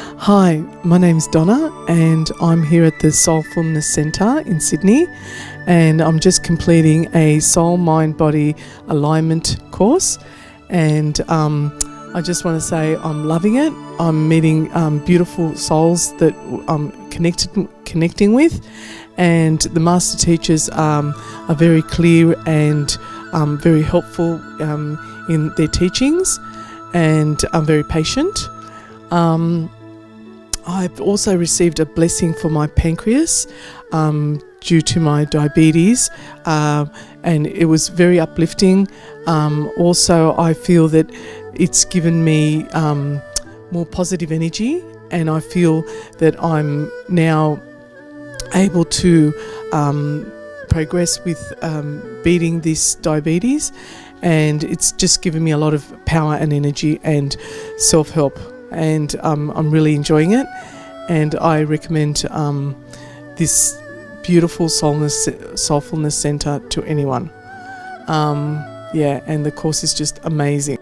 Hi, my name's Donna and I'm here at the Soulfulness Centre in Sydney, and I'm just completing a soul, mind, body alignment course, and I just want to say I'm loving it. I'm meeting beautiful souls that I'm connecting with, and the master teachers are very clear and very helpful in their teachings, and I'm very patient. I've also received a blessing for my pancreas due to my diabetes, and it was very uplifting. Also, I feel that it's given me more positive energy, and I feel that I'm now able to progress with beating this diabetes, and it's just given me a lot of power and energy and self-help. And I'm really enjoying it, and I recommend this beautiful Soulfulness Centre to anyone. And the course is just amazing.